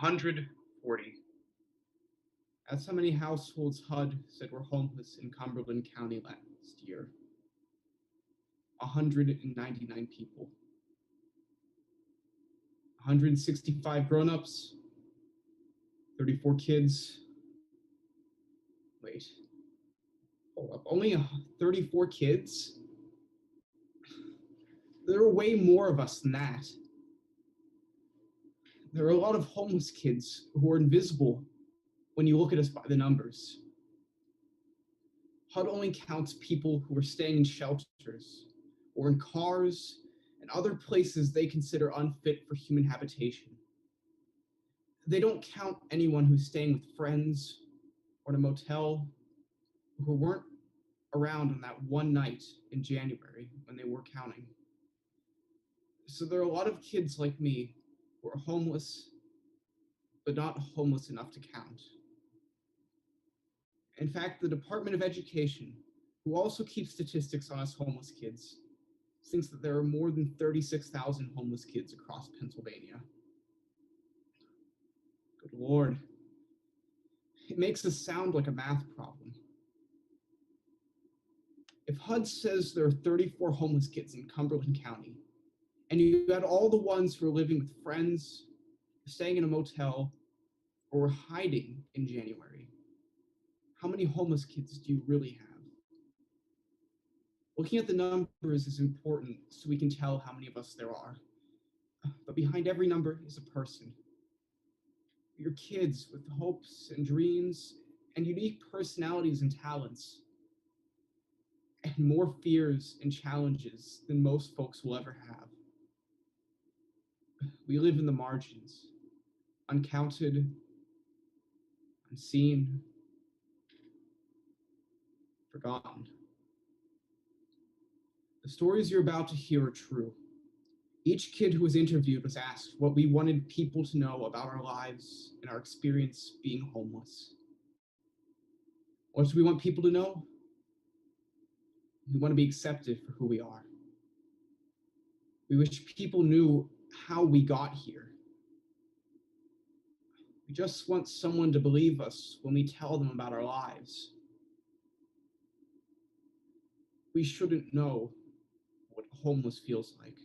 140. That's how many households HUD said were homeless in Cumberland County last year. 199 people. 165 grown-ups, 34 kids. Wait, hold up. Only 34 kids? There are way more of us than that. There are a lot of homeless kids who are invisible when you look at us by the numbers. HUD only counts people who are staying in shelters or in cars and other places they consider unfit for human habitation. They don't count anyone who's staying with friends or in a motel who weren't around on that one night in January when they were counting. So there are a lot of kids like me who are homeless, but not homeless enough to count. In fact, the Department of Education, who also keeps statistics on us homeless kids, thinks that there are more than 36,000 homeless kids across Pennsylvania. Good Lord. It makes us sound like a math problem. If HUD says there are 34 homeless kids in Cumberland County, and you add all the ones who are living with friends, staying in a motel, or hiding in January, how many homeless kids do you really have? Looking at the numbers is important so we can tell how many of us there are. But behind every number is a person. Your kids with hopes and dreams and unique personalities and talents, and more fears and challenges than most folks will ever have. We live in the margins, uncounted, unseen, forgotten. The stories you're about to hear are true. Each kid who was interviewed was asked what we wanted people to know about our lives and our experience being homeless. What do we want people to know? We want to be accepted for who we are. We wish people knew how we got here. We just want someone to believe us when we tell them about our lives. We shouldn't know what homeless feels like.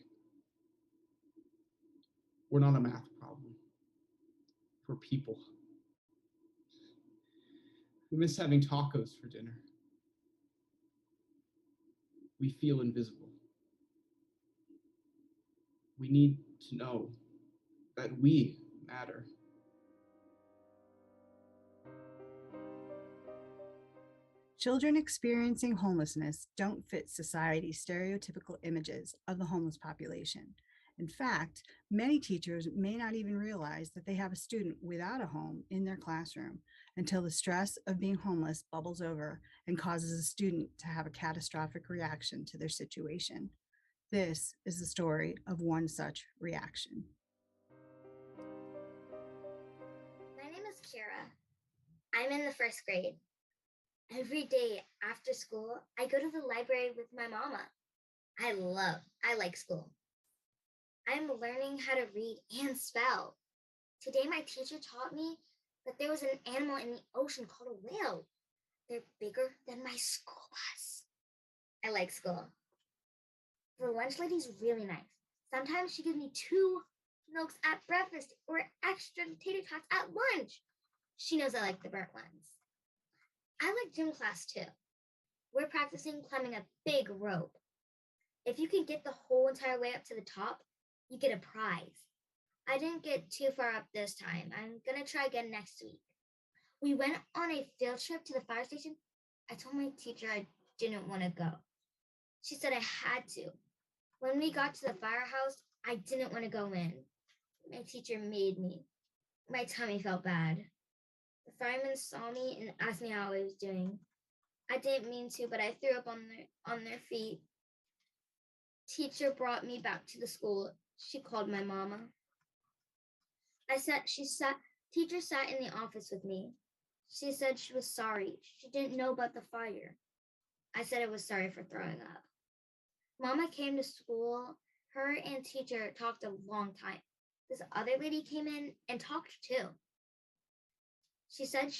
We're not a math problem. We're people. We miss having tacos for dinner. We feel invisible. We need to know that we matter. Children experiencing homelessness don't fit society's stereotypical images of the homeless population. In fact, many teachers may not even realize that they have a student without a home in their classroom until the stress of being homeless bubbles over and causes a student to have a catastrophic reaction to their situation. This is the story of one such reaction. My name is Kira. I'm in the first grade. Every day after school, I go to the library with my mama. I like school. I'm learning how to read and spell. Today, my teacher taught me that there was an animal in the ocean called a whale. They're bigger than my school bus. I like school. The lunch lady's really nice. Sometimes she gives me 2 milks at breakfast or extra tater tots at lunch. She knows I like the burnt ones. I like gym class too. We're practicing climbing a big rope. If you can get the whole entire way up to the top, you get a prize. I didn't get too far up this time. I'm going to try again next week. We went on a field trip to the fire station. I told my teacher I didn't want to go. She said I had to. When we got to the firehouse, I didn't want to go in. My teacher made me. My tummy felt bad. The firemen saw me and asked me how I was doing. I didn't mean to, but I threw up on their feet. Teacher brought me back to the school. She called my mama. Teacher sat in the office with me. She said she was sorry. She didn't know about the fire. I said I was sorry for throwing up. Mama came to school. Her and teacher talked a long time. This other lady came in and talked too. She said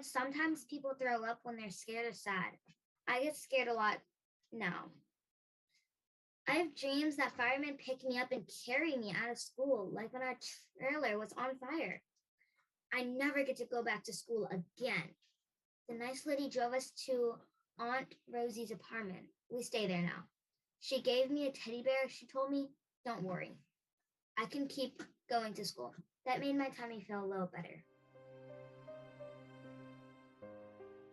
sometimes people throw up when they're scared or sad. I get scared a lot now. I have dreams that firemen pick me up and carry me out of school, like when our trailer was on fire. I never get to go back to school again. The nice lady drove us to Aunt Rosie's apartment. We stay there now. She gave me a teddy bear. She told me, don't worry. I can keep going to school. That made my tummy feel a little better.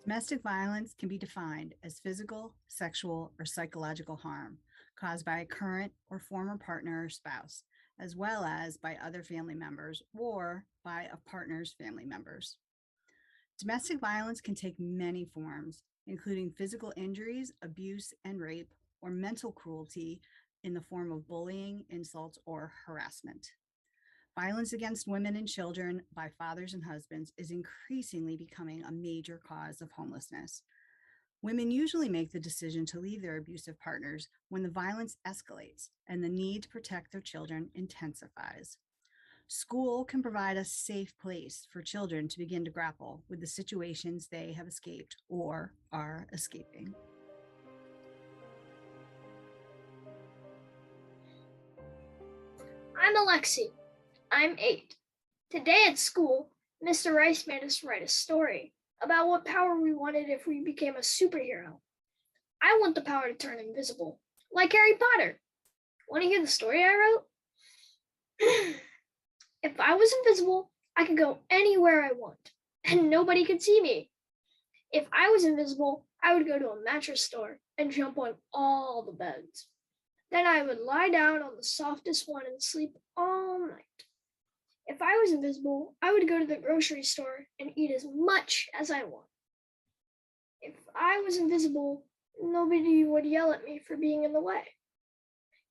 Domestic violence can be defined as physical, sexual, or psychological harm caused by a current or former partner or spouse, as well as by other family members or by a partner's family members. Domestic violence can take many forms, including physical injuries, abuse, and rape, or mental cruelty in the form of bullying, insults, or harassment. Violence against women and children by fathers and husbands is increasingly becoming a major cause of homelessness. Women usually make the decision to leave their abusive partners when the violence escalates and the need to protect their children intensifies. School can provide a safe place for children to begin to grapple with the situations they have escaped or are escaping. I'm Alexi. I'm 8. Today at school, Mr. Rice made us write a story about what power we wanted if we became a superhero. I want the power to turn invisible, like Harry Potter. Want to hear the story I wrote? If I was invisible, I could go anywhere I want, and nobody could see me. If I was invisible, I would go to a mattress store and jump on all the beds. Then I would lie down on the softest one and sleep all night. If I was invisible, I would go to the grocery store and eat as much as I want. If I was invisible, nobody would yell at me for being in the way.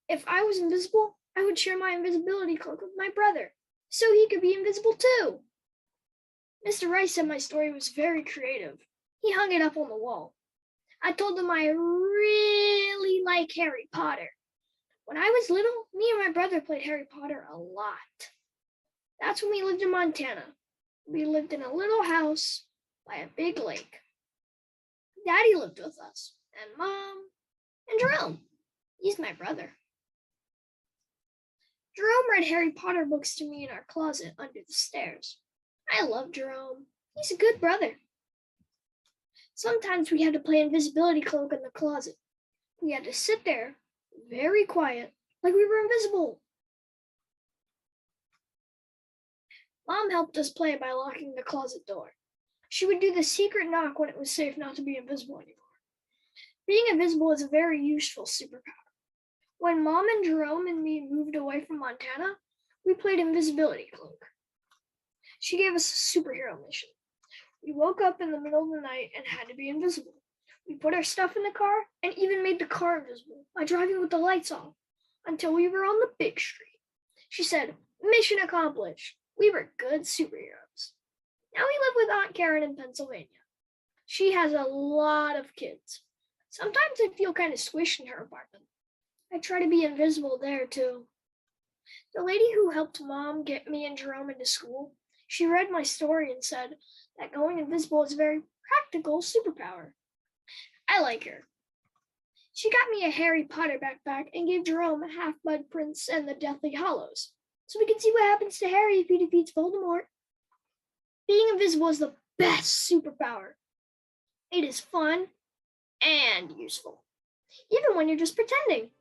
If I was invisible, I would share my invisibility cloak with my brother, so he could be invisible too. Mr. Rice said my story was very creative. He hung it up on the wall. I told him I really like Harry Potter. When I was little, me and my brother played Harry Potter a lot. That's when we lived in Montana. We lived in a little house by a big lake. Daddy lived with us, and Mom, and Jerome. He's my brother. Jerome read Harry Potter books to me in our closet under the stairs. I love Jerome. He's a good brother. Sometimes we had to play invisibility cloak in the closet. We had to sit there, very quiet, like we were invisible. Mom helped us play by locking the closet door. She would do the secret knock when it was safe not to be invisible anymore. Being invisible is a very useful superpower. When Mom and Jerome and me moved away from Montana, we played invisibility cloak. She gave us a superhero mission. We woke up in the middle of the night and had to be invisible. We put our stuff in the car and even made the car invisible by driving with the lights off until we were on the big street. She said, mission accomplished. We were good superheroes. Now we live with Aunt Karen in Pennsylvania. She has a lot of kids. Sometimes I feel kind of squished in her apartment. I try to be invisible there too. The lady who helped Mom get me and Jerome into school, she read my story and said that going invisible is a very practical superpower. I like her. She got me a Harry Potter backpack and gave Jerome a Half-Blood Prince and the Deathly Hallows, so we can see what happens to Harry if he defeats Voldemort. Being invisible is the best superpower. It is fun and useful, even when you're just pretending.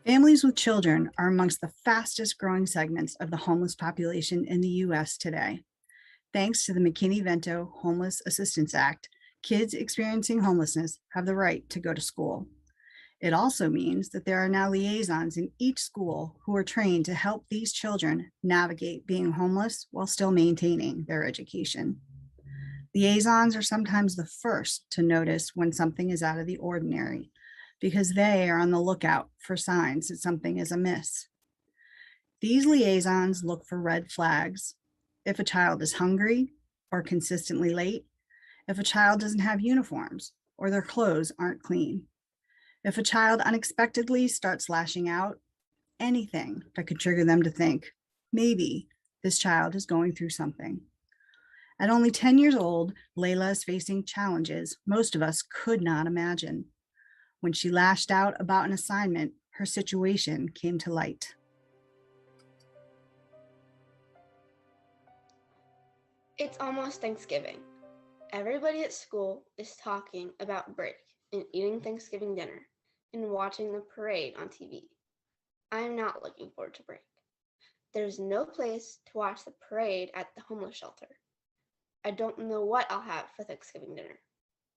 Families with children are amongst the fastest growing segments of the homeless population in the U.S. today. Thanks to the McKinney-Vento Homeless Assistance Act, kids experiencing homelessness have the right to go to school. It also means that there are now liaisons in each school who are trained to help these children navigate being homeless while still maintaining their education. Liaisons are sometimes the first to notice when something is out of the ordinary because they are on the lookout for signs that something is amiss. These liaisons look for red flags. If a child is hungry or consistently late, if a child doesn't have uniforms or their clothes aren't clean. If a child unexpectedly starts lashing out, anything that could trigger them to think, maybe this child is going through something. At only 10 years old, Layla is facing challenges most of us could not imagine. When she lashed out about an assignment, her situation came to light. It's almost Thanksgiving. Everybody at school is talking about break and eating Thanksgiving dinner and watching the parade on TV. I'm not looking forward to break. There's no place to watch the parade at the homeless shelter. I don't know what I'll have for Thanksgiving dinner.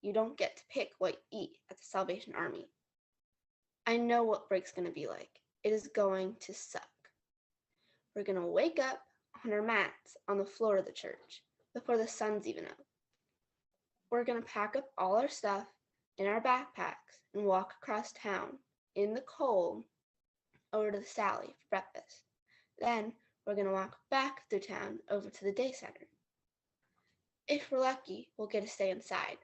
You don't get to pick what you eat at the Salvation Army. I know what break's going to be like. It is going to suck. We're going to wake up on our mats on the floor of the church before the sun's even up. We're going to pack up all our stuff in our backpacks and walk across town in the cold over to the Sally for breakfast. Then we're going to walk back through town over to the day center. If we're lucky, we'll get to stay inside,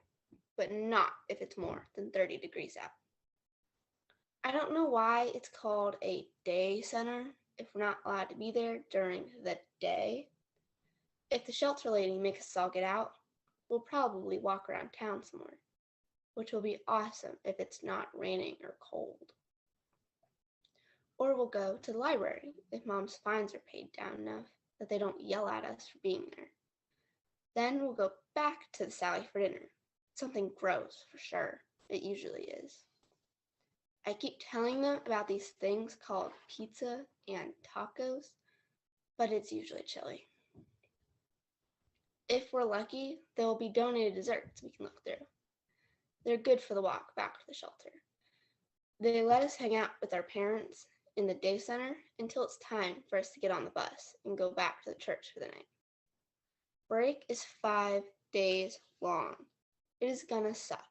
but not if it's more than 30 degrees out. I don't know why it's called a day center if we're not allowed to be there during the day. If the shelter lady makes us all get out, we'll probably walk around town somewhere, which will be awesome if it's not raining or cold. Or we'll go to the library if Mom's fines are paid down enough that they don't yell at us for being there. Then we'll go back to the Sally for dinner. Something gross for sure. It usually is. I keep telling them about these things called pizza and tacos, but it's usually chili. If we're lucky, there will be donated desserts we can look through. They're good for the walk back to the shelter. They let us hang out with our parents in the day center until it's time for us to get on the bus and go back to the church for the night. Break is 5 days long. It is gonna suck.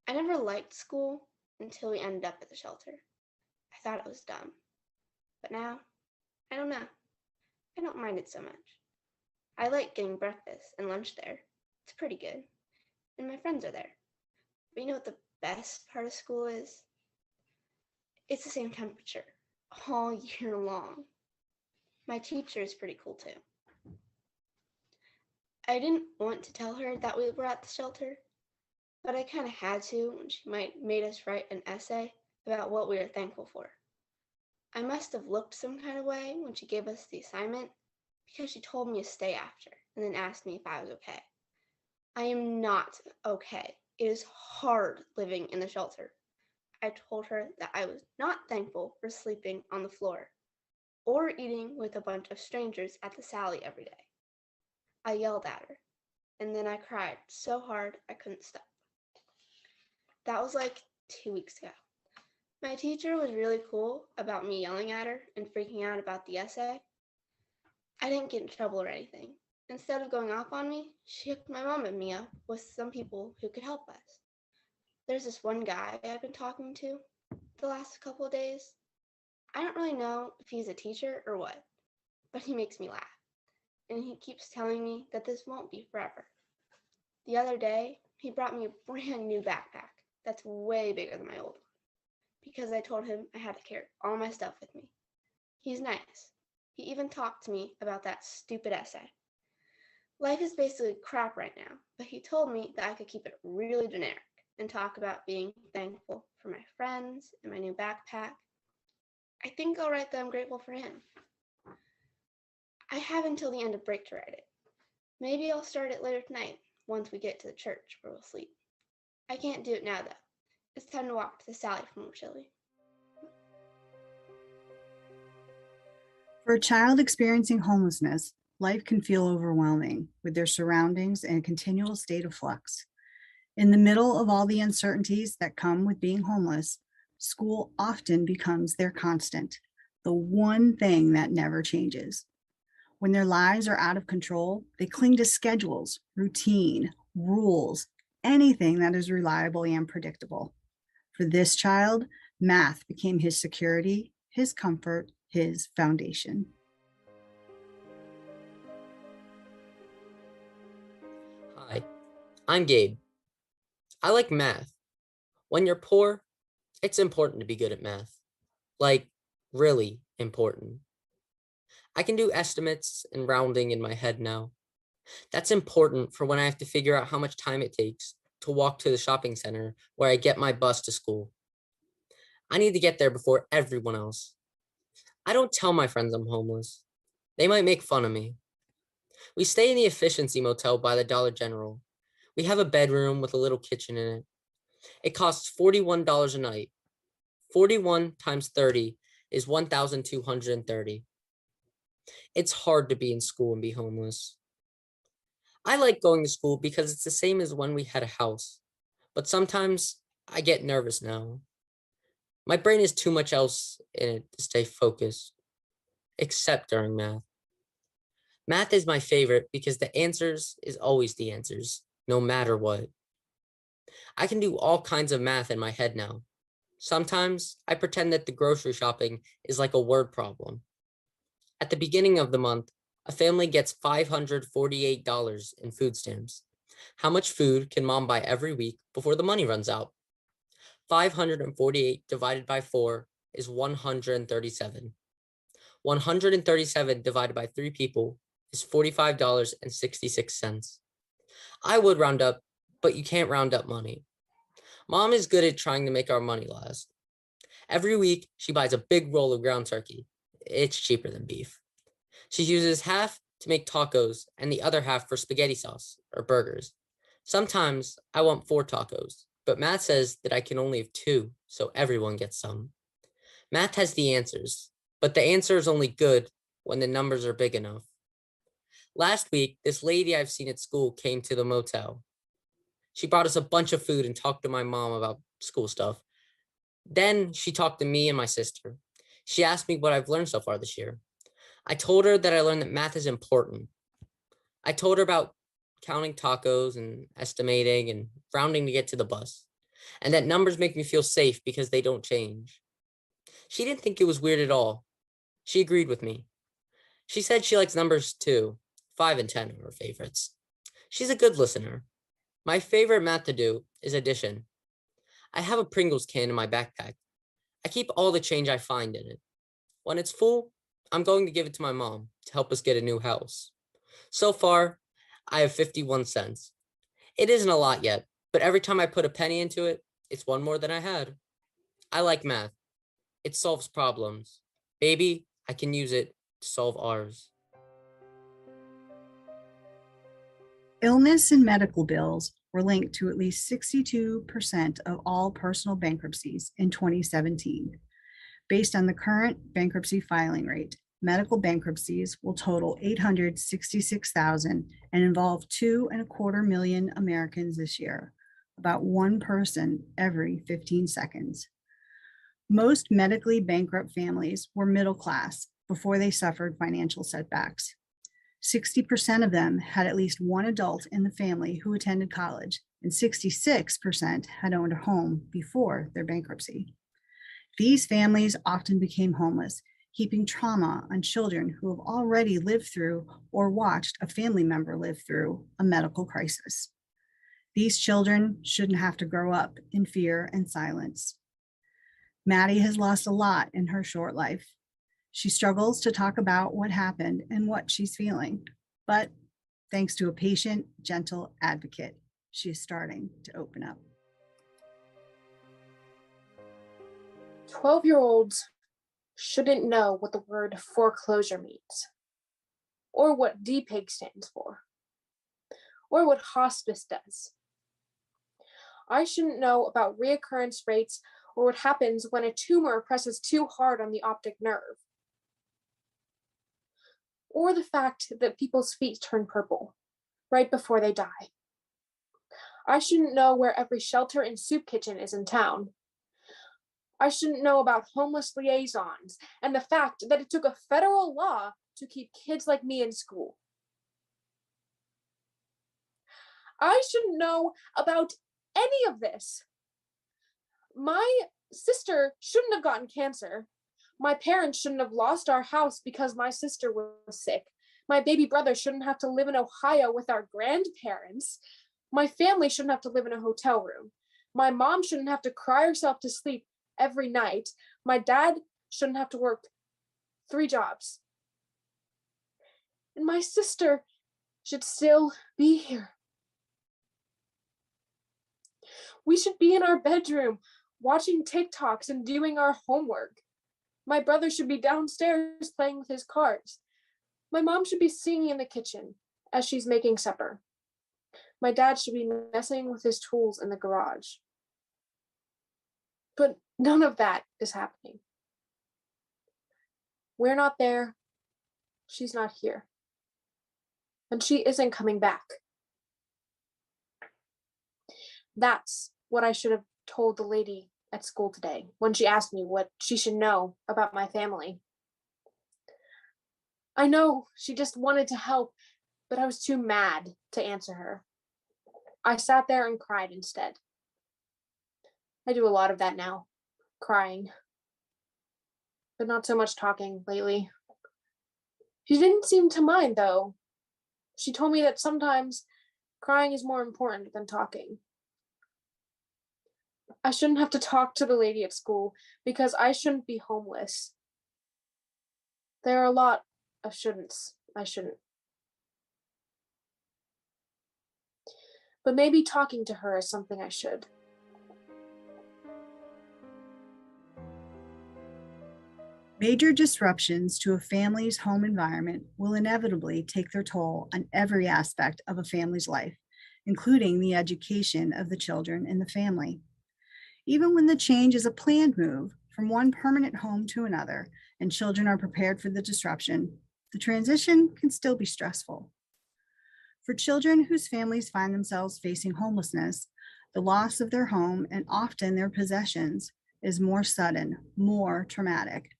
I never liked school until we ended up at the shelter. I thought it was dumb. But now, I don't know. I don't mind it so much. I like getting breakfast and lunch there. It's pretty good. And my friends are there. But you know what the best part of school is? It's the same temperature all year long. My teacher is pretty cool too. I didn't want to tell her that we were at the shelter, but I kind of had to when she made us write an essay about what we were thankful for. I must have looked some kind of way when she gave us the assignment because she told me to stay after and then asked me if I was okay. I am not okay. It is hard living in the shelter. I told her that I was not thankful for sleeping on the floor or eating with a bunch of strangers at the Sally every day. I yelled at her, and then I cried so hard I couldn't stop. That was like 2 weeks ago. My teacher was really cool about me yelling at her and freaking out about the essay. I didn't get in trouble or anything. Instead of going off on me, she hooked my mom and me up with some people who could help us. There's this one guy I've been talking to the last couple of days. I don't really know if he's a teacher or what, but he makes me laugh. And he keeps telling me that this won't be forever. The other day, he brought me a brand new backpack that's way bigger than my old one because I told him I had to carry all my stuff with me. He's nice. He even talked to me about that stupid essay. Life is basically crap right now, but he told me that I could keep it really generic and talk about being thankful for my friends and my new backpack. I think I'll write that I'm grateful for him. I have until the end of break to write it. Maybe I'll start it later tonight once we get to the church where we'll sleep. I can't do it now though. It's time to walk to the Sally for more chili. For a child experiencing homelessness, life can feel overwhelming with their surroundings in a continual state of flux. In the middle of all the uncertainties that come with being homeless, school often becomes their constant, the one thing that never changes. When their lives are out of control, they cling to schedules, routine, rules, anything that is reliable and predictable. For this child, math became his security, his comfort, his foundation. Hi, I'm Gabe. I like math. When you're poor, It's important to be good at math. Like, really important. I can do estimates and rounding in my head now. That's important for when I have to figure out how much time it takes to walk to the shopping center where I get my bus to school. I need to get there before everyone else. I don't tell my friends I'm homeless. They might make fun of me. We stay in the Efficiency Motel by the Dollar General. We have a bedroom with a little kitchen in it. It costs $41 a night. 41 times 30 is 1,230. It's hard to be in school and be homeless. I like going to school because it's the same as when we had a house, but sometimes I get nervous now. My brain is too much else in it to stay focused, except during math. Math is my favorite because the answers is always the answers, no matter what. I can do all kinds of math in my head now. Sometimes I pretend that the grocery shopping is like a word problem. At the beginning of the month, a family gets $548 in food stamps. How much food can mom buy every week before the money runs out? 548 divided by 4 is 137. 137 divided by 3 people is $45.66. I would round up, but you can't round up money. Mom is good at trying to make our money last. Every week, she buys a big roll of ground turkey. It's cheaper than beef. She uses half to make tacos and the other half for spaghetti sauce or burgers. Sometimes I want 4 tacos, but math says that I can only have 2, so everyone gets some. Math has the answers, but the answer is only good when the numbers are big enough. Last week, this lady I've seen at school came to the motel. She brought us a bunch of food and talked to my mom about school stuff. Then she talked to me and my sister. She asked me what I've learned so far this year. I told her that I learned that math is important. I told her about counting tacos and estimating and rounding to get to the bus, and that numbers make me feel safe because they don't change. She didn't think it was weird at all. She agreed with me. She said she likes numbers too. 5 and 10 are her favorites. She's a good listener. My favorite math to do is addition. I have a Pringles can in my backpack. I keep all the change I find in it. When it's full, I'm going to give it to my mom to help us get a new house. So far, I have 51 cents. It isn't a lot yet, but every time I put a penny into it, it's one more than I had. I like math. It solves problems. Maybe I can use it to solve ours. Illness and medical bills were linked to at least 62% of all personal bankruptcies in 2017. Based on the current bankruptcy filing rate, medical bankruptcies will total 866,000 and involve 2.25 million Americans this year, about 1 person every 15 seconds. Most medically bankrupt families were middle class before they suffered financial setbacks. 60% of them had at least one adult in the family who attended college, and 66% had owned a home before their bankruptcy. These families often became homeless, heaping trauma on children who have already lived through or watched a family member live through a medical crisis. These children shouldn't have to grow up in fear and silence. Maddie has lost a lot in her short life. She struggles to talk about what happened and what she's feeling, but thanks to a patient, gentle advocate, she is starting to open up. 12-year-olds shouldn't know what the word foreclosure means, or what DPIG stands for, or what hospice does. I shouldn't know about reoccurrence rates or what happens when a tumor presses too hard on the optic nerve, or the fact that people's feet turn purple right before they die. I shouldn't know where every shelter and soup kitchen is in town. I shouldn't know about homeless liaisons and the fact that it took a federal law to keep kids like me in school. I shouldn't know about any of this. My sister shouldn't have gotten cancer. My parents shouldn't have lost our house because my sister was sick. My baby brother shouldn't have to live in Ohio with our grandparents. My family shouldn't have to live in a hotel room. My mom shouldn't have to cry herself to sleep every night, my dad shouldn't have to work 3 jobs. And my sister should still be here. We should be in our bedroom watching TikToks and doing our homework. My brother should be downstairs playing with his cards. My mom should be singing in the kitchen as she's making supper. My dad should be messing with his tools in the garage. But none of that is happening. We're not there. She's not here. And she isn't coming back. That's what I should have told the lady at school today when she asked me what she should know about my family. I know she just wanted to help, but I was too mad to answer her. I sat there and cried instead. I do a lot of that now, crying, but not so much talking lately. She didn't seem to mind, though. She told me that sometimes crying is more important than talking. I shouldn't have to talk to the lady at school because I shouldn't be homeless. There are a lot of shouldn'ts. I shouldn't. But maybe talking to her is something I should. Major disruptions to a family's home environment will inevitably take their toll on every aspect of a family's life, including the education of the children in the family. Even when the change is a planned move from one permanent home to another and children are prepared for the disruption, the transition can still be stressful. For children whose families find themselves facing homelessness, the loss of their home and often their possessions is more sudden, more traumatic.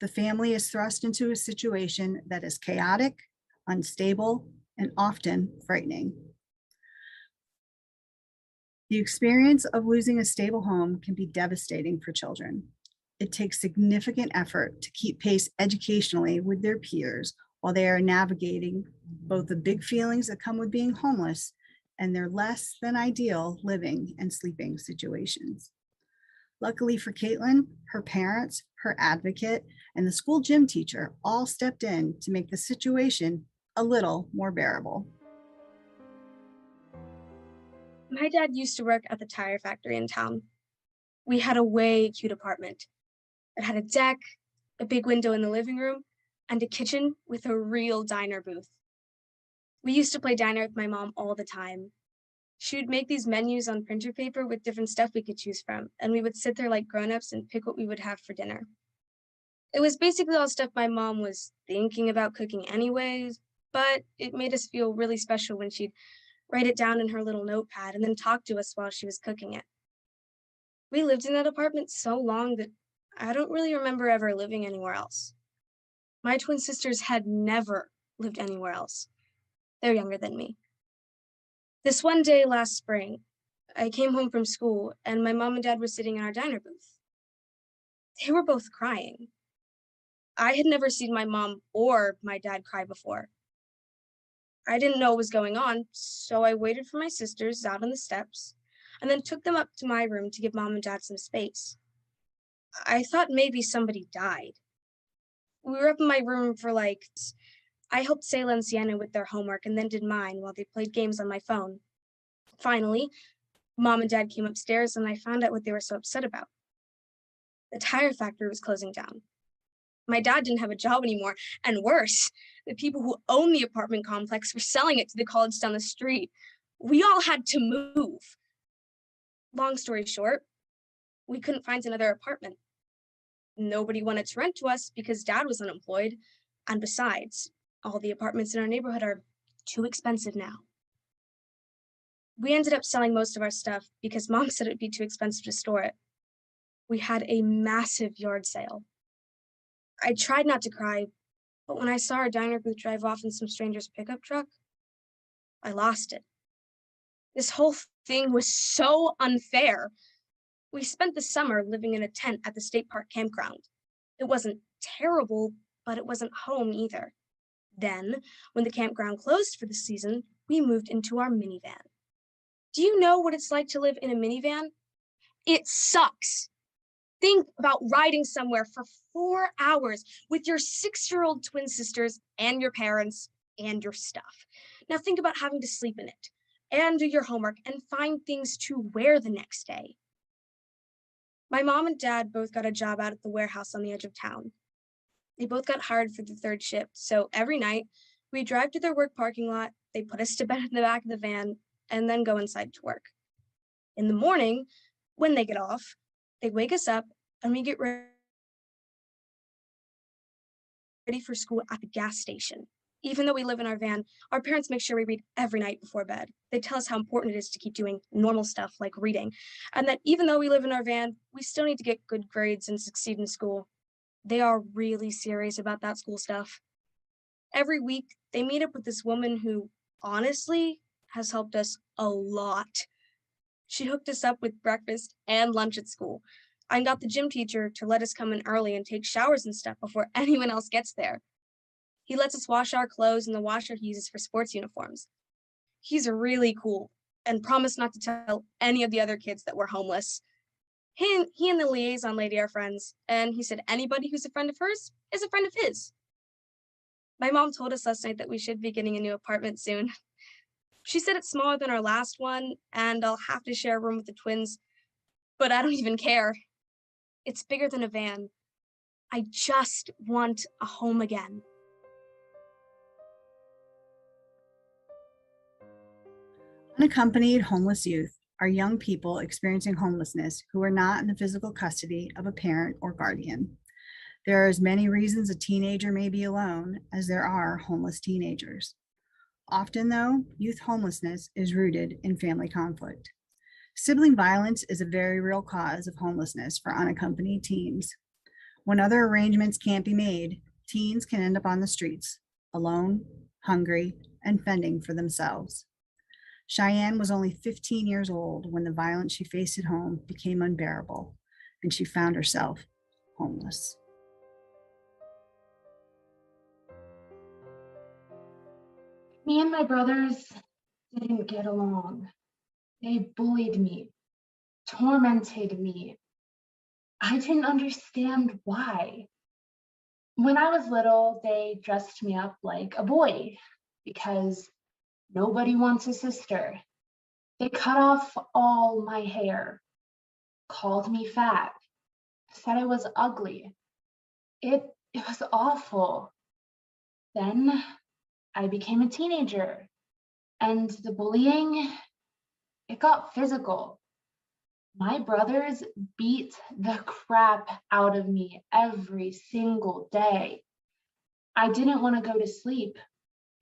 The family is thrust into a situation that is chaotic, unstable, and often frightening. The experience of losing a stable home can be devastating for children. It takes significant effort to keep pace educationally with their peers while they are navigating both the big feelings that come with being homeless and their less than ideal living and sleeping situations. Luckily for Caitlin, her parents, her advocate, and the school gym teacher all stepped in to make the situation a little more bearable. My dad used to work at the tire factory in town. We had a way cute apartment. It had a deck, a big window in the living room, and a kitchen with a real diner booth. We used to play diner with my mom all the time. She would make these menus on printer paper with different stuff we could choose from, and we would sit there like grown-ups and pick what we would have for dinner. It was basically all stuff my mom was thinking about cooking anyways, but it made us feel really special when she'd write it down in her little notepad and then talk to us while she was cooking it. We lived in that apartment so long that I don't really remember ever living anywhere else. My twin sisters had never lived anywhere else. They're younger than me. This one day last spring, I came home from school and my mom and dad were sitting in our diner booth. They were both crying. I had never seen my mom or my dad cry before. I didn't know what was going on, so I waited for my sisters out on the steps and then took them up to my room to give mom and dad some space. I thought maybe somebody died. We were up in my room for I helped Sayla and Sienna with their homework and then did mine while they played games on my phone. Finally, mom and dad came upstairs and I found out what they were so upset about. The tire factory was closing down. My dad didn't have a job anymore, and worse, the people who owned the apartment complex were selling it to the college down the street. We all had to move. Long story short, we couldn't find another apartment. Nobody wanted to rent to us because dad was unemployed, and besides, all the apartments in our neighborhood are too expensive now. We ended up selling most of our stuff because mom said it'd be too expensive to store it. We had a massive yard sale. I tried not to cry, but when I saw our diner booth drive off in some stranger's pickup truck, I lost it. This whole thing was so unfair. We spent the summer living in a tent at the state park campground. It wasn't terrible, but it wasn't home either. Then, when the campground closed for the season, we moved into our minivan. Do you know what it's like to live in a minivan? It sucks. Think about riding somewhere for 4 hours with your 6-year-old twin sisters and your parents and your stuff. Now think about having to sleep in it and do your homework and find things to wear the next day. My mom and dad both got a job out at the warehouse on the edge of town. They both got hired for the 3rd shift, so every night we drive to their work parking lot, they put us to bed in the back of the van, and then go inside to work. In the morning, when they get off, they wake us up and we get ready for school at the gas station. Even though we live in our van, our parents make sure we read every night before bed. They tell us how important it is to keep doing normal stuff like reading, and that even though we live in our van, we still need to get good grades and succeed in school. They are really serious about that school stuff. Every week, they meet up with this woman who, honestly, has helped us a lot. She hooked us up with breakfast and lunch at school. I got the gym teacher to let us come in early and take showers and stuff before anyone else gets there. He lets us wash our clothes in the washer he uses for sports uniforms. He's really cool and promised not to tell any of the other kids that we're homeless. He and the liaison lady are friends, and he said anybody who's a friend of hers is a friend of his. My mom told us last night that we should be getting a new apartment soon. She said it's smaller than our last one, and I'll have to share a room with the twins, but I don't even care. It's bigger than a van. I just want a home again. Unaccompanied homeless youth are young people experiencing homelessness who are not in the physical custody of a parent or guardian. There are as many reasons a teenager may be alone as there are homeless teenagers. Often, though, youth homelessness is rooted in family conflict. Sibling violence is a very real cause of homelessness for unaccompanied teens. When other arrangements can't be made, teens can end up on the streets, alone, hungry, and fending for themselves. Cheyenne was only 15 years old when the violence she faced at home became unbearable, and she found herself homeless. Me and my brothers didn't get along. They bullied me, tormented me. I didn't understand why. When I was little, they dressed me up like a boy because nobody wants a sister. They cut off all my hair, called me fat, said I was ugly. It was awful. Then I became a teenager, and the bullying, it got physical. My brothers beat the crap out of me every single day. I didn't want to go to sleep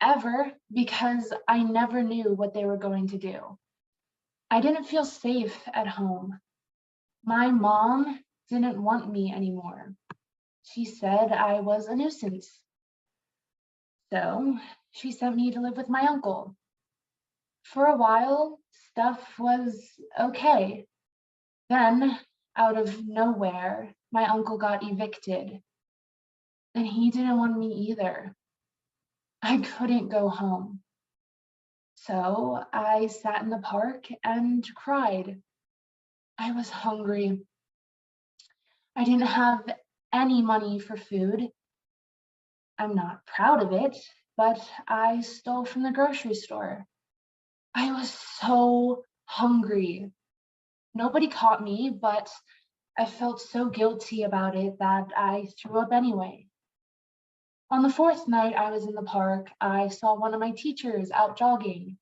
ever because I never knew what they were going to do. I didn't feel safe at home. My mom didn't want me anymore. She said I was a nuisance. So she sent me to live with my uncle. For a while, stuff was okay. Then, out of nowhere, my uncle got evicted. And he didn't want me either. I couldn't go home. So I sat in the park and cried. I was hungry. I didn't have any money for food. I'm not proud of it, but I stole from the grocery store. I was so hungry. Nobody caught me, but I felt so guilty about it that I threw up anyway. On the 4th night I was in the park, I saw one of my teachers out jogging.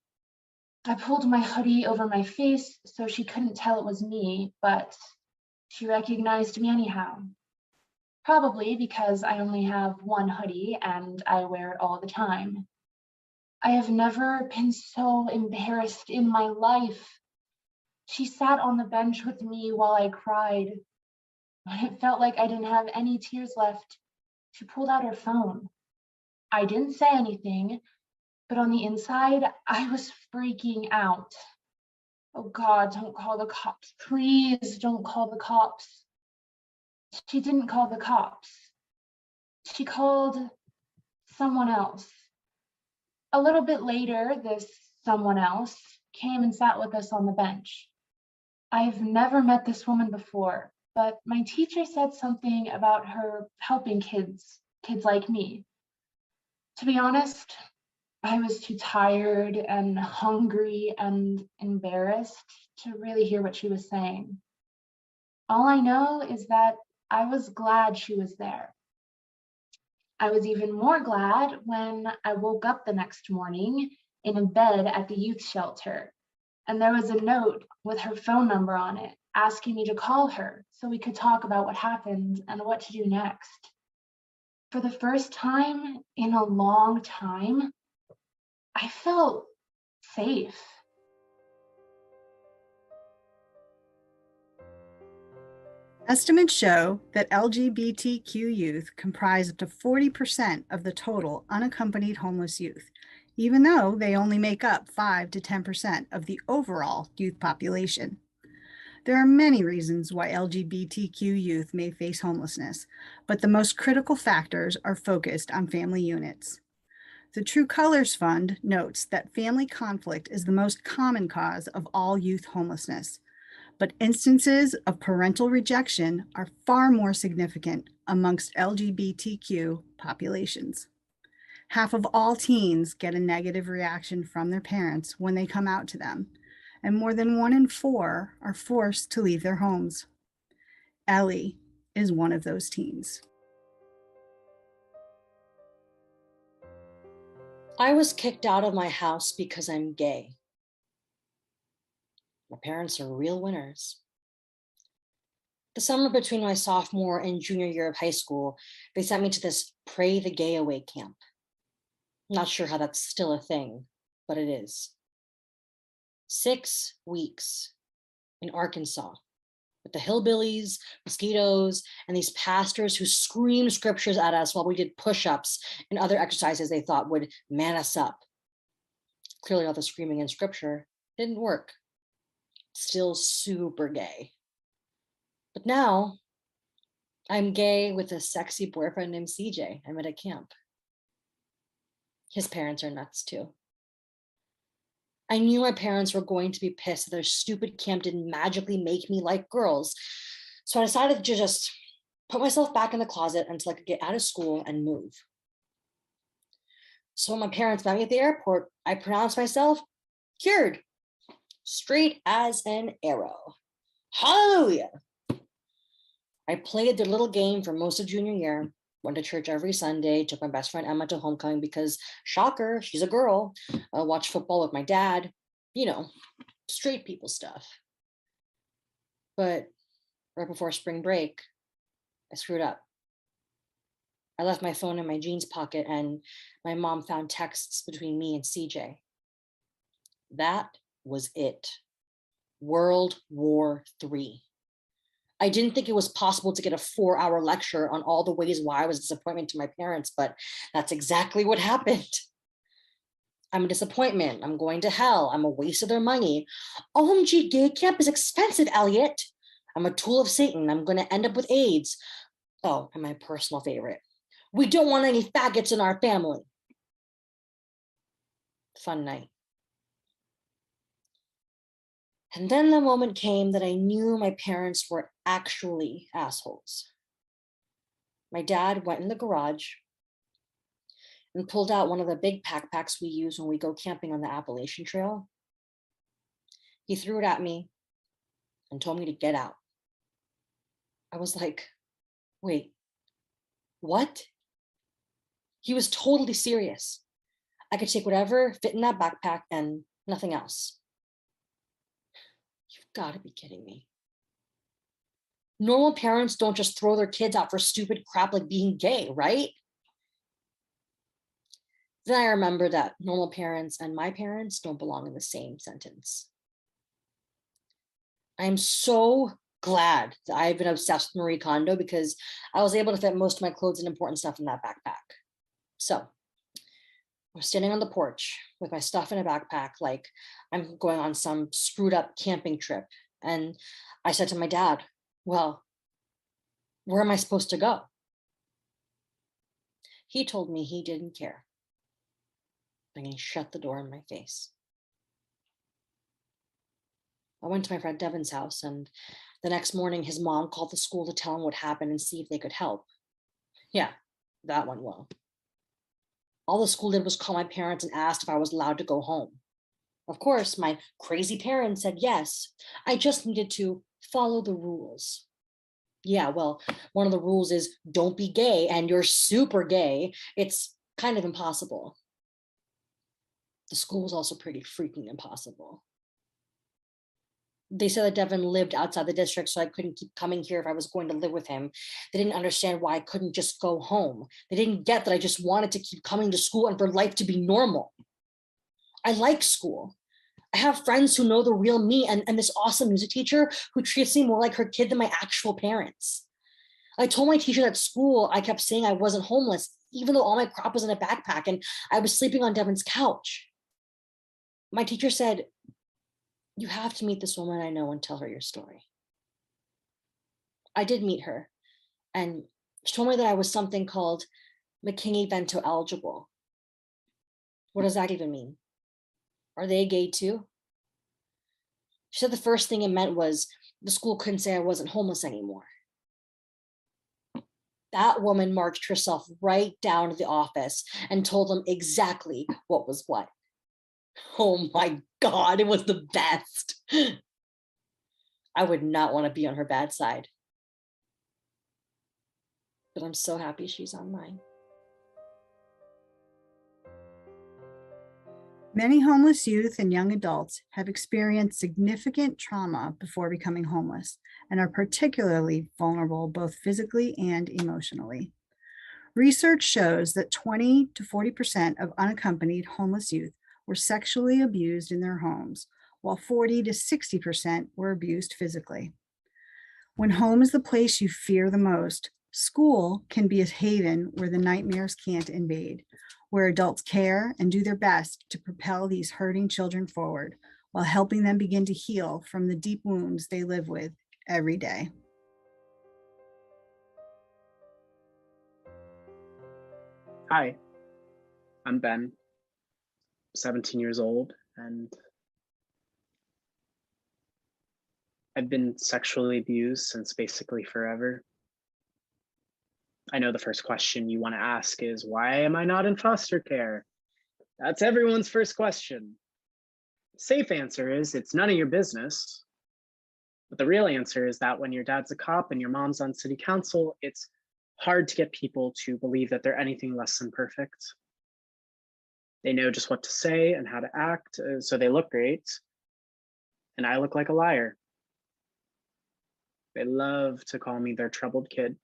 I pulled my hoodie over my face so she couldn't tell it was me, but she recognized me anyhow. Probably because I only have one hoodie and I wear it all the time. I have never been so embarrassed in my life. She sat on the bench with me while I cried. When it felt like I didn't have any tears left, she pulled out her phone. I didn't say anything, but on the inside, I was freaking out. Oh God, don't call the cops. Please don't call the cops. She didn't call the cops. She called someone else. A little bit later, this someone else came and sat with us on the bench. I've never met this woman before, but my teacher said something about her helping kids like me. To be honest, I was too tired and hungry and embarrassed to really hear what she was saying. All I know is that I was glad she was there. I was even more glad when I woke up the next morning in a bed at the youth shelter, and there was a note with her phone number on it asking me to call her so we could talk about what happened and what to do next. For the first time in a long time, I felt safe. Estimates show that LGBTQ youth comprise up to 40% of the total unaccompanied homeless youth, even though they only make up 5 to 10% of the overall youth population. There are many reasons why LGBTQ youth may face homelessness, but the most critical factors are focused on family units. The True Colors Fund notes that family conflict is the most common cause of all youth homelessness, but instances of parental rejection are far more significant amongst LGBTQ populations. Half of all teens get a negative reaction from their parents when they come out to them, and more than 1 in 4 are forced to leave their homes. Ellie is one of those teens. I was kicked out of my house because I'm gay. My parents are real winners. The summer between my sophomore and junior year of high school, they sent me to this Pray the Gay Away camp. I'm not sure how that's still a thing, but it is. 6 weeks in Arkansas with the hillbillies, mosquitoes, and these pastors who screamed scriptures at us while we did push-ups and other exercises they thought would man us up. Clearly all the screaming in scripture didn't work. Still super gay. But now I'm gay with a sexy boyfriend named CJ. I'm at a camp. His parents are nuts too. I knew my parents were going to be pissed that their stupid camp didn't magically make me like girls. So I decided to just put myself back in the closet until I could get out of school and move. So when my parents met me at the airport, I pronounced myself cured. Straight as an arrow. Hallelujah. I played the little game for most of junior year, went to church every Sunday, took my best friend Emma to homecoming because, shocker, she's a girl, watched football with my dad, you know, straight people stuff. But right before spring break, I screwed up. I left my phone in my jeans pocket and my mom found texts between me and CJ. That was it. World War III. I didn't think it was possible to get a 4-hour lecture on all the ways why I was a disappointment to my parents, but that's exactly what happened. I'm a disappointment. I'm going to hell. I'm a waste of their money. OMG, gay camp is expensive, Elliot. I'm a tool of Satan. I'm going to end up with AIDS. Oh, and my personal favorite. We don't want any faggots in our family. Fun night. And then the moment came that I knew my parents were actually assholes. My dad went in the garage and pulled out one of the big backpacks we use when we go camping on the Appalachian Trail. He threw it at me and told me to get out. I was like, wait, what? He was totally serious. I could take whatever fit in that backpack and nothing else. You've got to be kidding me. Normal parents don't just throw their kids out for stupid crap like being gay, right? Then I remember that normal parents and my parents don't belong in the same sentence. I'm so glad that I've been obsessed with Marie Kondo because I was able to fit most of my clothes and important stuff in that backpack. So I was standing on the porch with my stuff in a backpack like I'm going on some screwed up camping trip. And I said to my dad, well, where am I supposed to go? He told me he didn't care. And he shut the door in my face. I went to my friend Devin's house, and the next morning his mom called the school to tell him what happened and see if they could help. Yeah, that went well. All the school did was call my parents and asked if I was allowed to go home. Of course, my crazy parents said yes. I just needed to follow the rules. Yeah, well, one of the rules is don't be gay, and you're super gay. It's kind of impossible. The school was also pretty freaking impossible. They said that Devin lived outside the district, so I couldn't keep coming here if I was going to live with him. They didn't understand why I couldn't just go home. They didn't get that I just wanted to keep coming to school and for life to be normal. I like school. I have friends who know the real me, and this awesome music teacher who treats me more like her kid than my actual parents. I told my teacher at school I kept saying I wasn't homeless, even though all my crap was in a backpack and I was sleeping on Devin's couch. My teacher said, "You have to meet this woman I know and tell her your story." I did meet her, and she told me that I was something called McKinney-Vento eligible. What does that even mean? Are they gay too? She said the first thing it meant was the school couldn't say I wasn't homeless anymore. That woman marched herself right down to the office and told them exactly what was what. Oh my God, it was the best. I would not want to be on her bad side. But I'm so happy she's on mine. Many homeless youth and young adults have experienced significant trauma before becoming homeless and are particularly vulnerable both physically and emotionally. Research shows that 20 to 40% of unaccompanied homeless youth were sexually abused in their homes, while 40 to 60% were abused physically. When home is the place you fear the most, school can be a haven where the nightmares can't invade, where adults care and do their best to propel these hurting children forward while helping them begin to heal from the deep wounds they live with every day. Hi, I'm Ben, 17 years old, and I've been sexually abused since basically forever. I know the first question you want to ask is, why am I not in foster care? That's everyone's first question. The safe answer is, it's none of your business. But the real answer is that when your dad's a cop and your mom's on city council, it's hard to get people to believe that they're anything less than perfect. They know just what to say and how to act, so they look great. And I look like a liar. They love to call me their troubled kid.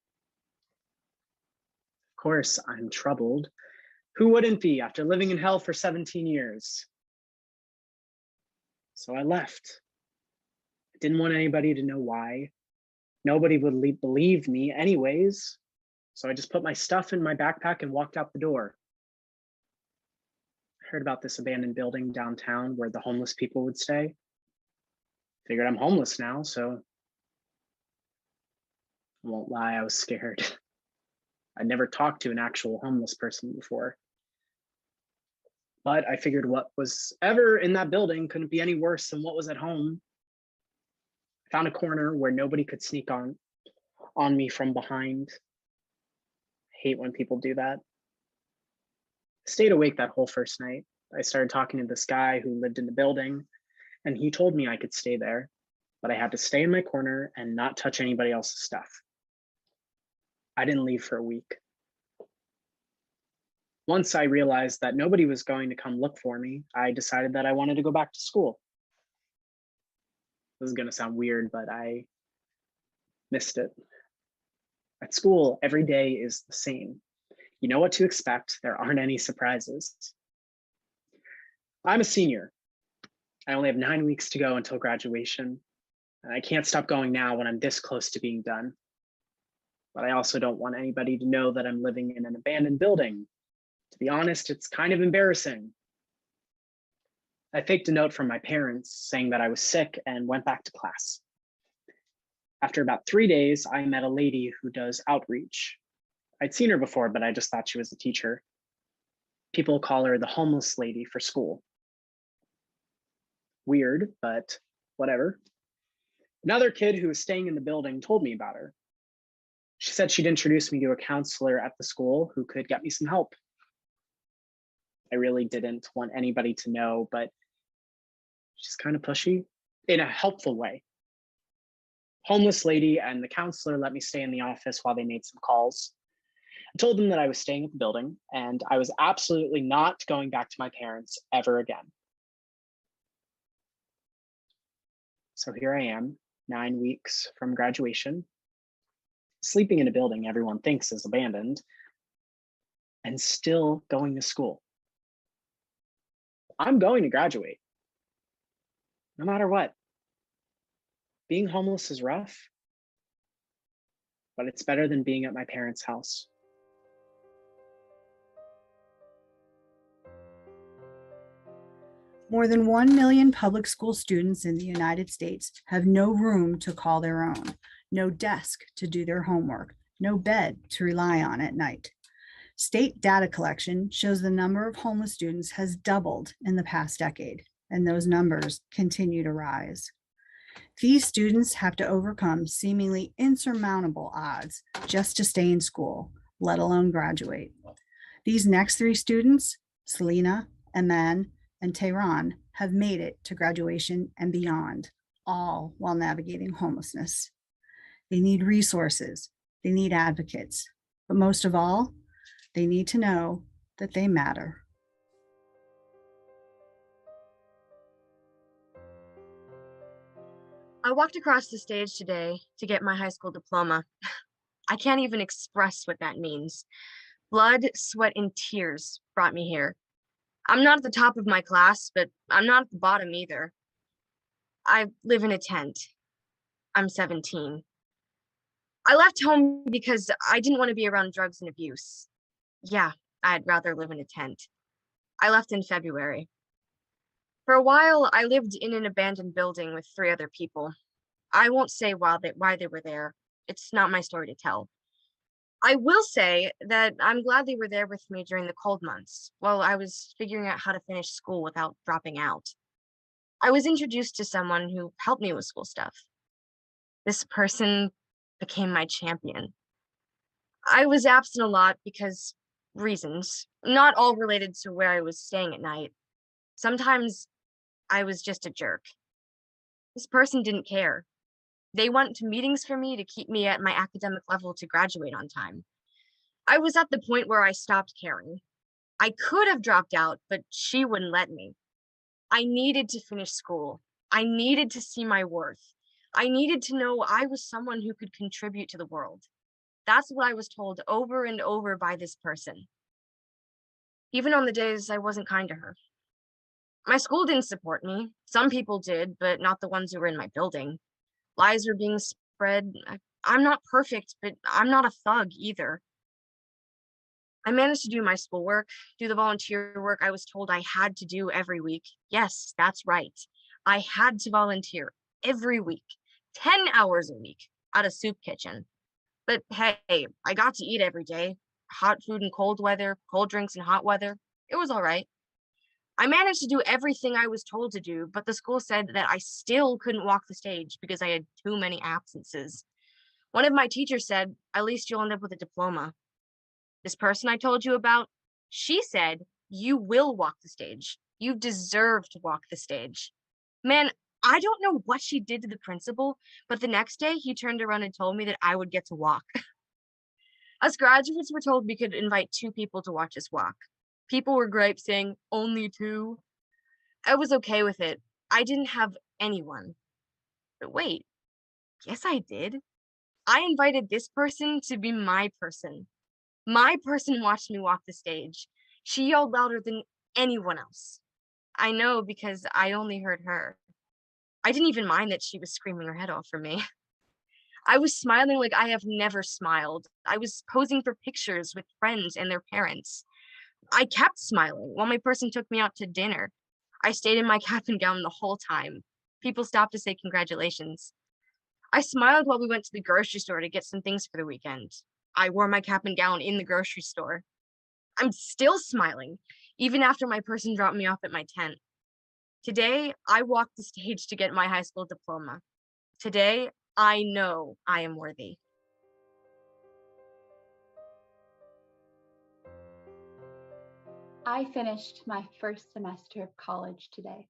Of course, I'm troubled. Who wouldn't be after living in hell for 17 years? So I left. I didn't want anybody to know why. Nobody would believe me anyways. So I just put my stuff in my backpack and walked out the door. I heard about this abandoned building downtown where the homeless people would stay. Figured I'm homeless now, so I won't lie, I was scared. I'd never talked to an actual homeless person before. But I figured what was ever in that building couldn't be any worse than what was at home. I found a corner where nobody could sneak on me from behind. I hate when people do that. I stayed awake that whole first night. I started talking to this guy who lived in the building, and he told me I could stay there, but I had to stay in my corner and not touch anybody else's stuff. I didn't leave for a week. Once I realized that nobody was going to come look for me, I decided that I wanted to go back to school. This is going to sound weird, but I missed it. At school, every day is the same. You know what to expect. There aren't any surprises. I'm a senior. I only have 9 weeks to go until graduation, and I can't stop going now when I'm this close to being done. But I also don't want anybody to know that I'm living in an abandoned building. To be honest, it's kind of embarrassing. I faked a note from my parents saying that I was sick and went back to class. After about 3 days, I met a lady who does outreach. I'd seen her before, but I just thought she was a teacher. People call her the homeless lady for school. Weird, but whatever. Another kid who was staying in the building told me about her. She said she'd introduce me to a counselor at the school who could get me some help. I really didn't want anybody to know, but she's kind of pushy in a helpful way. Homeless lady and the counselor let me stay in the office while they made some calls. I told them that I was staying at the building and I was absolutely not going back to my parents ever again. So here I am, 9 weeks from graduation, sleeping in a building everyone thinks is abandoned, and still going to school. I'm going to graduate, no matter what. Being homeless is rough, but it's better than being at my parents' house. More than 1 million public school students in the United States have no room to call their own, no desk to do their homework, no bed to rely on at night. State data collection shows the number of homeless students has doubled in the past decade, and those numbers continue to rise. These students have to overcome seemingly insurmountable odds just to stay in school, let alone graduate. These next 3 students, Selena, Aman, and Tehran, have made it to graduation and beyond, all while navigating homelessness. They need resources, they need advocates, but most of all, they need to know that they matter. I walked across the stage today to get my high school diploma. I can't even express what that means. Blood, sweat, and tears brought me here. I'm not at the top of my class, but I'm not at the bottom either. I live in a tent. I'm 17. I left home because I didn't want to be around drugs and abuse. Yeah, I'd rather live in a tent. I left in February. For a while, I lived in an abandoned building with 3 other people. I won't say why they were there. It's not my story to tell. I will say that I'm glad they were there with me during the cold months, while I was figuring out how to finish school without dropping out. I was introduced to someone who helped me with school stuff. This person became my champion. I was absent a lot because reasons, not all related to where I was staying at night. Sometimes I was just a jerk. This person didn't care. They went to meetings for me to keep me at my academic level to graduate on time. I was at the point where I stopped caring. I could have dropped out, but she wouldn't let me. I needed to finish school. I needed to see my worth. I needed to know I was someone who could contribute to the world. That's what I was told over and over by this person. Even on the days I wasn't kind to her. My school didn't support me. Some people did, but not the ones who were in my building. Lies were being spread. I'm not perfect, but I'm not a thug either. I managed to do my schoolwork, do the volunteer work I was told I had to do every week. Yes, that's right. I had to volunteer every week, 10 hours a week at a soup kitchen. But hey, I got to eat every day. Hot food in cold weather, cold drinks in hot weather. It was all right. I managed to do everything I was told to do, but the school said that I still couldn't walk the stage because I had too many absences. One of my teachers said, at least you'll end up with a diploma. This person I told you about, she said, you will walk the stage. You deserve to walk the stage. Man, I don't know what she did to the principal, but the next day he turned around and told me that I would get to walk. Us graduates were told we could invite 2 people to watch us walk. People were gripe saying, only 2. I was okay with it. I didn't have anyone. But wait, yes, I did. I invited this person to be my person. My person watched me walk the stage. She yelled louder than anyone else. I know because I only heard her. I didn't even mind that she was screaming her head off for me. I was smiling like I have never smiled. I was posing for pictures with friends and their parents. I kept smiling while my person took me out to dinner. I stayed in my cap and gown the whole time. People stopped to say congratulations. I smiled while we went to the grocery store to get some things for the weekend. I wore my cap and gown in the grocery store. I'm still smiling, even after my person dropped me off at my tent. Today, I walked the stage to get my high school diploma. Today, I know I am worthy. I finished my first semester of college today.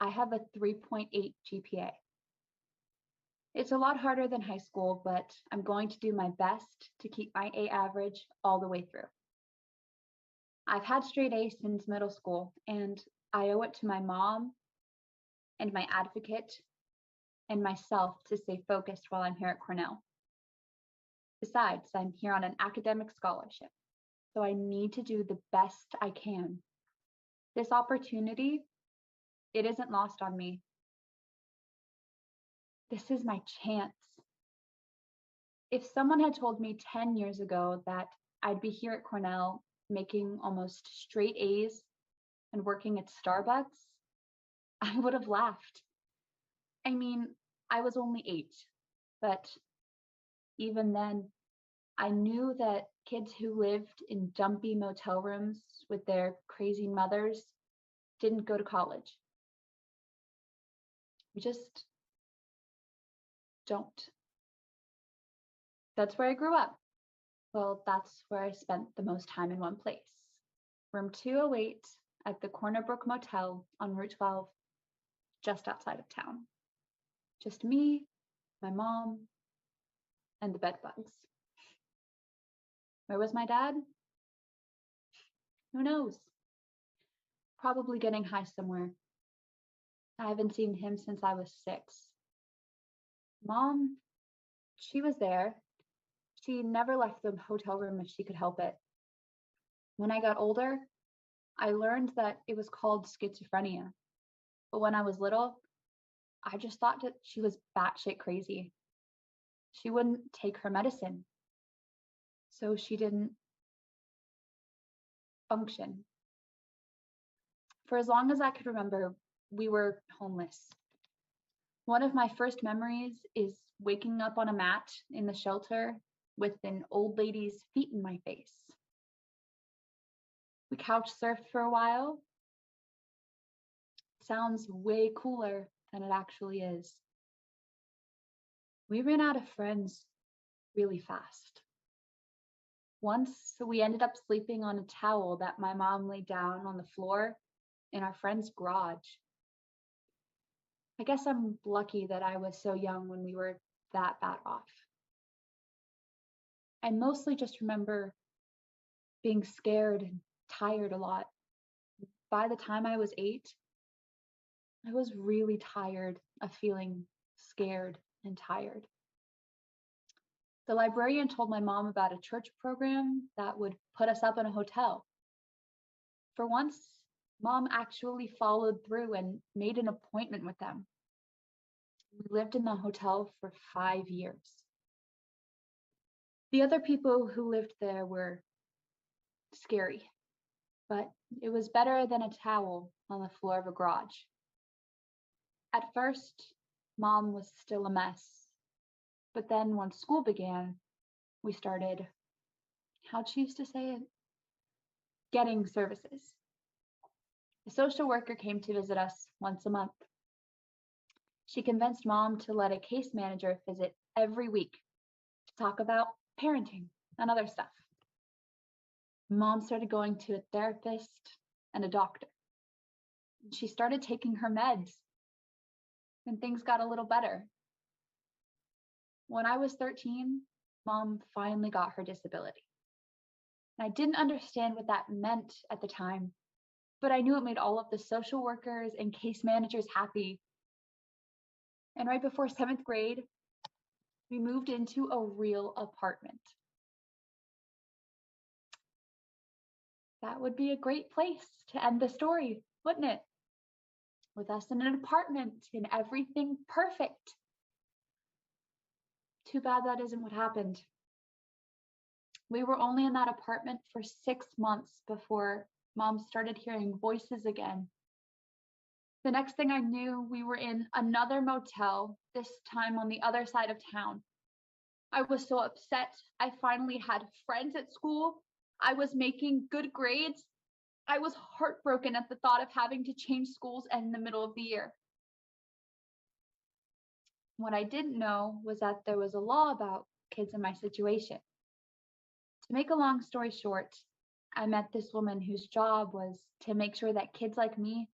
I have a 3.8 GPA. It's a lot harder than high school, but I'm going to do my best to keep my A average all the way through. I've had straight A's since middle school, and I owe it to my mom and my advocate and myself to stay focused while I'm here at Cornell. Besides, I'm here on an academic scholarship, so I need to do the best I can. This opportunity, it isn't lost on me. This is my chance. If someone had told me 10 years ago that I'd be here at Cornell making almost straight A's and working at Starbucks, I would have laughed. I mean, I was only 8, but even then, I knew that kids who lived in dumpy motel rooms with their crazy mothers didn't go to college. We just don't. That's where I grew up. Well, that's where I spent the most time in one place. Room 208 at the Corner Brook Motel on Route 12, just outside of town. Just me, my mom, and the bedbugs. Where was my dad? Who knows? Probably getting high somewhere. I haven't seen him since I was 6. Mom, she was there. She never left the hotel room if she could help it. When I got older, I learned that it was called schizophrenia. But when I was little, I just thought that she was batshit crazy. She wouldn't take her medicine, so she didn't function. For as long as I could remember, we were homeless. One of my first memories is waking up on a mat in the shelter with an old lady's feet in my face. We couch surfed for a while. Sounds way cooler than it actually is. We ran out of friends really fast. Once we ended up sleeping on a towel that my mom laid down on the floor in our friend's garage. I guess I'm lucky that I was so young when we were that bad off. I mostly just remember being scared and tired a lot. By the time I was 8, I was really tired of feeling scared and tired. The librarian told my mom about a church program that would put us up in a hotel. For once, Mom actually followed through and made an appointment with them. We lived in the hotel for 5 years. The other people who lived there were scary, but it was better than a towel on the floor of a garage. At first, Mom was still a mess, but then once school began, we started, how'd she used to say it? Getting services. A social worker came to visit us once a month. She convinced Mom to let a case manager visit every week to talk about parenting and other stuff. Mom started going to a therapist and a doctor. She started taking her meds, and things got a little better. When I was 13, Mom finally got her disability. And I didn't understand what that meant at the time, but I knew it made all of the social workers and case managers happy. And right before 7th grade, we moved into a real apartment. That would be a great place to end the story, wouldn't it? With us in an apartment and everything perfect. Too bad that isn't what happened. We were only in that apartment for 6 months before Mom started hearing voices again. The next thing I knew, we were in another motel, this time on the other side of town. I was so upset. I finally had friends at school. I was making good grades. I was heartbroken at the thought of having to change schools in the middle of the year. What I didn't know was that there was a law about kids in my situation. To make a long story short, I met this woman whose job was to make sure that kids like me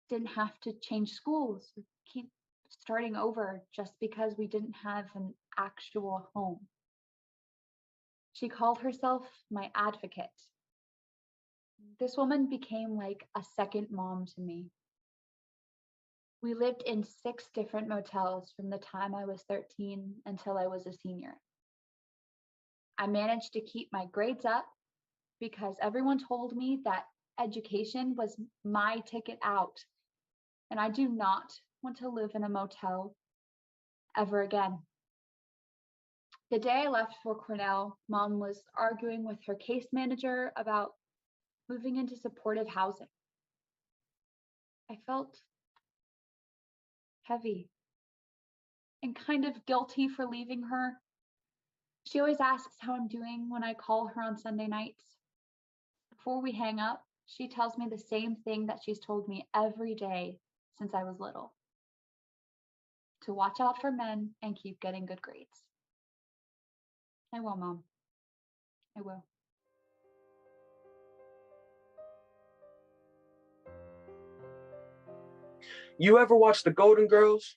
didn't have to change schools or keep starting over just because we didn't have an actual home. She called herself my advocate. This woman became like a second mom to me. We lived in 6 different motels from the time I was 13 until I was a senior. I managed to keep my grades up because everyone told me that education was my ticket out, and I do not want to live in a motel ever again. The day I left for Cornell, Mom was arguing with her case manager about moving into supportive housing. I felt heavy and kind of guilty for leaving her. She always asks how I'm doing when I call her on Sunday nights. Before we hang up, she tells me the same thing that she's told me every day since I was little: to watch out for men and keep getting good grades. I will, Mom. I will. You ever watch The Golden Girls?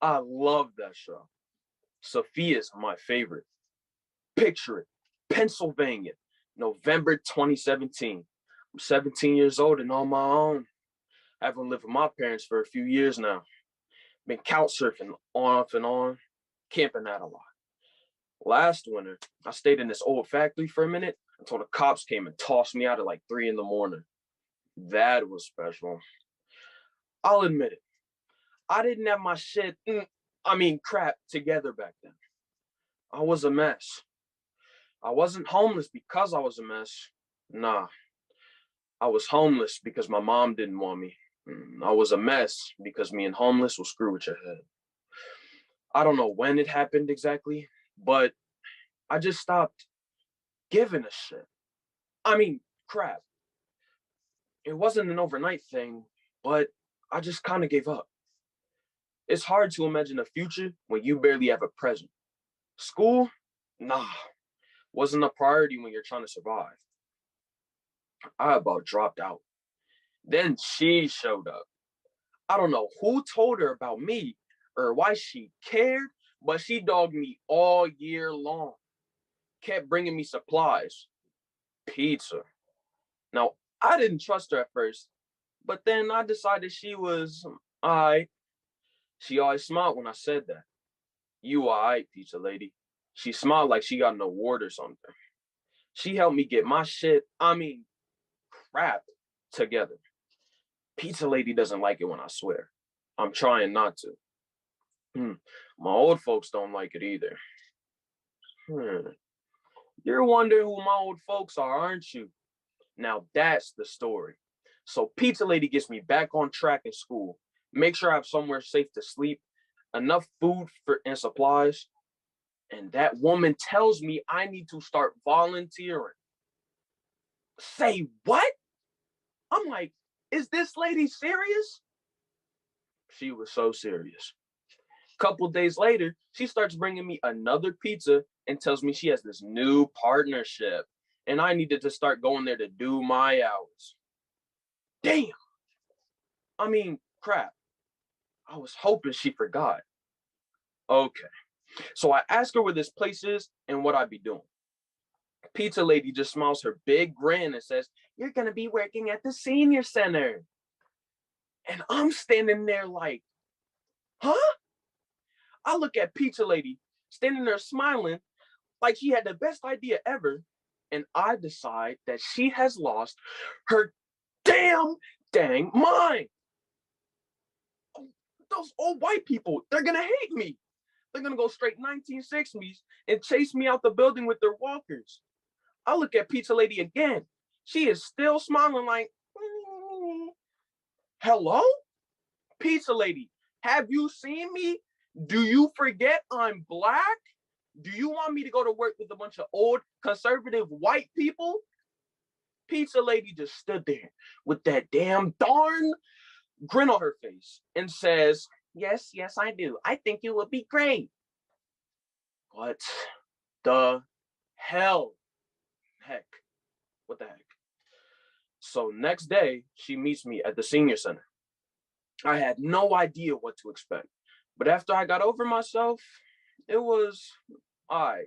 I love that show. Sophia's my favorite. Picture it, Pennsylvania, November 2017. I'm 17 years old and on my own. I haven't lived with my parents for a few years now. Been couch surfing off and on, camping out a lot. Last winter, I stayed in this old factory for a minute until the cops came and tossed me out at like 3 a.m. That was special. I'll admit it. I didn't have my crap together back then. I was a mess. I wasn't homeless because I was a mess. Nah, I was homeless because my mom didn't want me. I was a mess because me and homeless will screw with your head. I don't know when it happened exactly, but I just stopped giving a shit. Crap. It wasn't an overnight thing, but I just kind of gave up. It's hard to imagine a future when you barely have a present. School? Nah, wasn't a priority when you're trying to survive. I about dropped out. Then she showed up. I don't know who told her about me or why she cared, but she dogged me all year long. Kept bringing me supplies, pizza. Now, I didn't trust her at first, but then I decided she was alright. She always smiled when I said that. You alright, pizza lady. She smiled like she got an award or something. She helped me get my crap together. Pizza lady doesn't like it when I swear. I'm trying not to. My old folks don't like it either. You're wondering who my old folks are, aren't you? Now that's the story. So pizza lady gets me back on track in school. Make sure I have somewhere safe to sleep, enough food and supplies. And that woman tells me I need to start volunteering. Say what? I'm like, is this lady serious? She was so serious. Couple days later, she starts bringing me another pizza and tells me she has this new partnership and I needed to start going there to do my hours. Damn. Crap. I was hoping she forgot. Okay. So I ask her where this place is and what I'd be doing. Pizza lady just smiles her big grin and says, "You're going to be working at the senior center." And I'm standing there like, huh? I look at pizza lady standing there smiling like she had the best idea ever. And I decide that she has lost her dang mind. Those old white people, they're going to hate me. They're going to go straight 1960s and chase me out the building with their walkers. I look at pizza lady again. She is still smiling like, hello? Pizza lady, have you seen me? Do you forget I'm black? Do you want me to go to work with a bunch of old conservative white people? Pizza lady just stood there with that damn darn grin on her face and says, yes, yes, I do. I think you would be great. What the hell? Heck, what the heck? So next day, she meets me at the senior center. I had no idea what to expect. But after I got over myself, it was I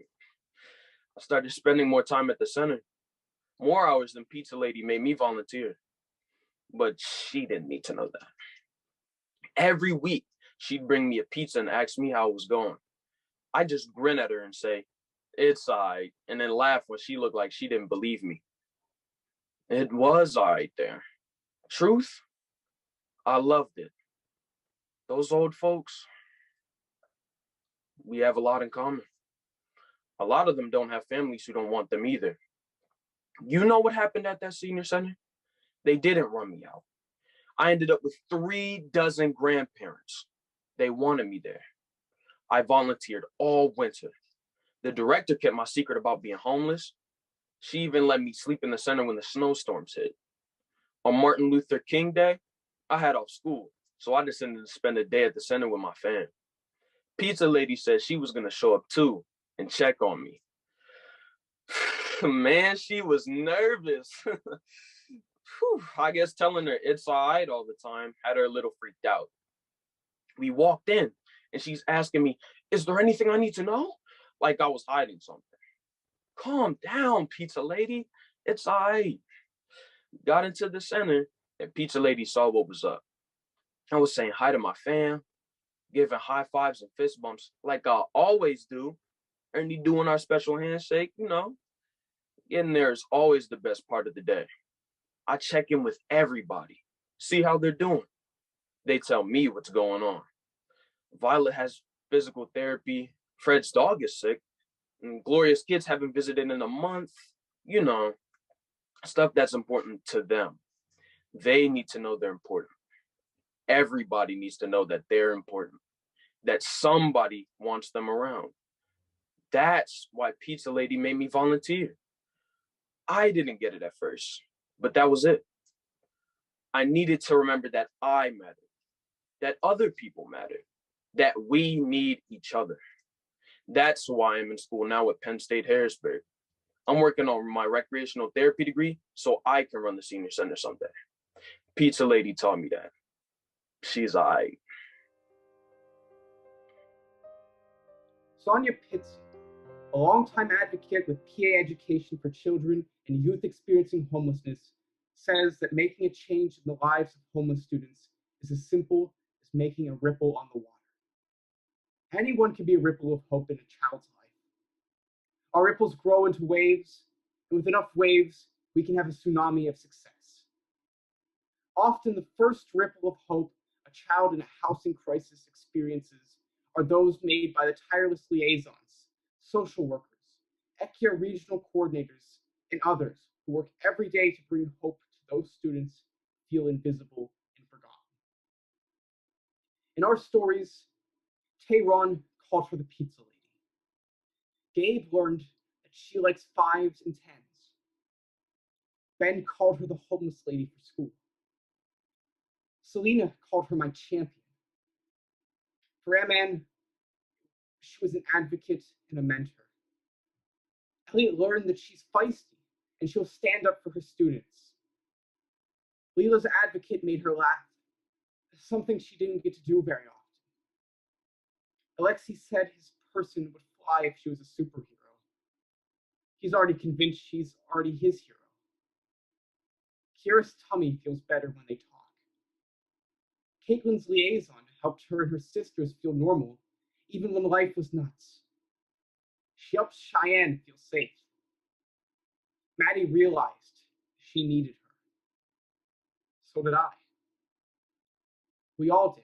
started spending more time at the center. More hours than Pizza Lady made me volunteer. But she didn't need to know that. Every week, she'd bring me a pizza and ask me how it was going. I just grin at her and say, it's all right, and then laugh when she looked like she didn't believe me. It was all right there. Truth, I loved it. Those old folks, we have a lot in common. A lot of them don't have families who don't want them either. You know what happened at that senior center? They didn't run me out. I ended up with 3 dozen grandparents. They wanted me there. I volunteered all winter. The director kept my secret about being homeless. She even let me sleep in the center when the snowstorms hit. On Martin Luther King Day, I had off school, so I decided to spend a day at the center with my fam. Pizza lady said she was going to show up too and check on me. Man, she was nervous. I guess telling her it's all right all the time had her a little freaked out. We walked in and she's asking me, is there anything I need to know? Like I was hiding something. Calm down, Pizza lady. It's all right. Got into the center and Pizza lady saw what was up. I was saying hi to my fam, giving high fives and fist bumps like I always do. Ernie doing our special handshake, you know. Getting there is always the best part of the day. I check in with everybody, see how they're doing. They tell me what's going on. Violet has physical therapy, Fred's dog is sick, and Gloria's kids haven't visited in a month. You know, stuff that's important to them. They need to know they're important. Everybody needs to know that they're important, that somebody wants them around. That's why Pizza Lady made me volunteer. I didn't get it at first, but that was it. I needed to remember that I mattered, that other people matter, that we need each other. That's why I'm in school now at Penn State Harrisburg. I'm working on my recreational therapy degree so I can run the senior center someday. Pizza Lady taught me that. She's all right. Sonia Pittsy, a longtime advocate with PA Education for Children and Youth Experiencing Homelessness, says that making a change in the lives of homeless students is as simple as making a ripple on the water. Anyone can be a ripple of hope in a child's life. Our ripples grow into waves, and with enough waves, we can have a tsunami of success. Often the first ripple of hope a child in a housing crisis experiences are those made by the tireless liaisons, social workers, ECHIA regional coordinators, and others who work every day to bring hope to those students who feel invisible and forgotten. In our stories, Tehran called her the pizza lady. Gabe learned that she likes 5s and 10s. Ben called her the homeless lady for school. Selena called her my champion. For Aman, she was an advocate and a mentor. Elliot learned that she's feisty and she'll stand up for her students. Leela's advocate made her laugh, something she didn't get to do very often. Alexei said his person would fly if she was a superhero. He's already convinced she's already his hero. Kira's tummy feels better when they talk. Caitlin's liaison helped her and her sisters feel normal, even when life was nuts. She helped Cheyenne feel safe. Maddie realized she needed her. So did I. We all did.